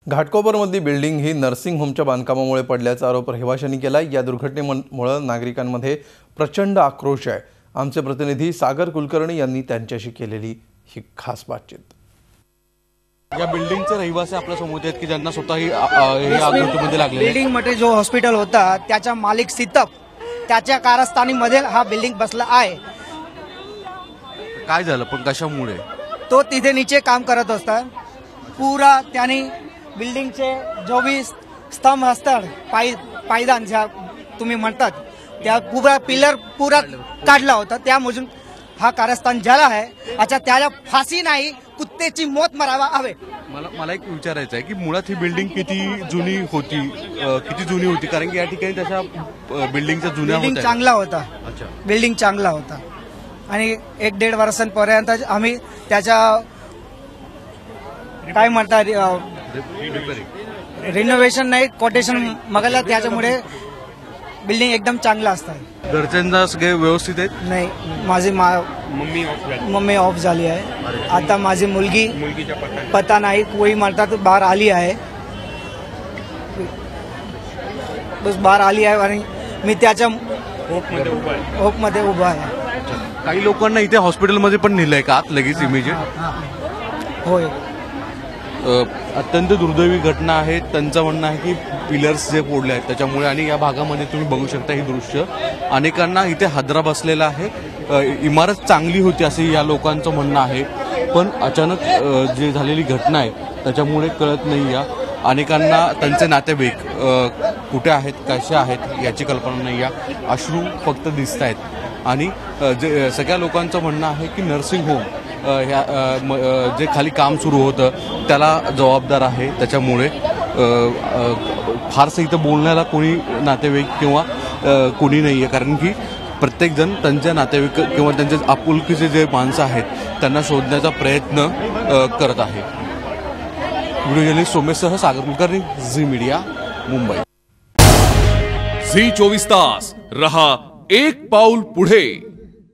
घाटकोपरमधली building ही nursing होमच्या बांधकामामुळे पडल्याचा आरोप रहिवाशांनी केला। या दुर्घटनेमुळे नागरिकांमध्ये प्रचंड आक्रोश आहे। आमचे प्रतिनिधी सागर कुलकर्णी यांनी त्यांच्याशी केलेली ही खास बातचीत। या बिल्डिंगचे रहिवासी आपल्या समोर आहेत की ज्यांना स्वतःही हे आगीमध्ये लागले। बिल्डिंग मध्ये जो हॉस्पिटल होता त्याचा मालिक सितप त्याच्या कारस्थानीमध्ये हा बिल्डिंग बसला आहे। काय झालं पण कशामुळे? तो तिथे नीचे काम करत होता। पूरा त्याने बिल्डिंगचे जो भी स्तंभ असतात पायदान ज्या तुम्ही म्हणतात त्या पूरा पिलर पूरा काढला होता। त्यामधून हा कारस्थान झाला आहे। अच्छा त्याला फाशी नाही कुत्त्याची मौत मरावा हवे। मला एक विचारायचं आहे की मुळात ही बिल्डिंग किती जुनी होती कारण की या ठिकाणी त्याच्या बिल्डिंगच्या जुन्या बिल्डिंग चांगला होता। अच्छा बिल्डिंग चांगला होता आणि 1-1.5 वर्षांपर्यंत आम्ही त्याच्या काय म्हणतात रिनोव्हेशन नाही कोटेशन मागला त्याच्यामुळे बिल्डिंग एकदम चांगला असतात। घरच्यांना सगळे व्यवस्थित आहेत? नाही माझी मम्मी ऑफ झाली आहे। आता माझी मुलगीचा पता नाही कोई म्हणतात बाहेर आली आहे। बस बाहेर आली आहे आणि मी त्याच्या होपमध्ये उभा आहे। काही लोकांना इथे हॉस्पिटलमध्ये पण नेलंय का आत लगेच इमिजिएट? होय अत्यंत दुर्दैवी घटना आहे। त्यांचं म्हणणं आहे की पिलर्स जे फोडले आहेत त्याच्यामुळे आणि या भागामध्ये तुम्ही बघू शकता ही दृश्य अनेकांना इथे हादरा बसलेला आहे। इमारत चांगली होती असे या लोकांचं म्हणणं आहे पण अचानक जे झालेली घटना आहे त्याच्यामुळे कळत नाही या अनेकांना त्यांचे नातेवाईक कुठे आहेत कसे आहेत याची कल्पना नाही या अश्रू फक्त दिसत आहेत आणि जे सगळ्या लोकांचं म्हणणं आहे की नर्सिंग होम जे खाली काम सुरू होतं त्याला जबाबदार आहे। त्याच्यामुळे फारसं इथं बोलण्याला कोणी नातेवाईक किंवा कोणी नाही आहे कारण की प्रत्येकजण त्यांच्या नातेवाईक किंवा त्यांचे आपुलकीचे जे माणसं आहेत त्यांना शोधण्याचा प्रयत्न करत आहे। व्हिडिओ जर्नलिस्ट सोमेशसह सागर कुलकर्णी, झी मीडिया, मुंबई। झी 24 तास रहा एक पाऊल पुढे।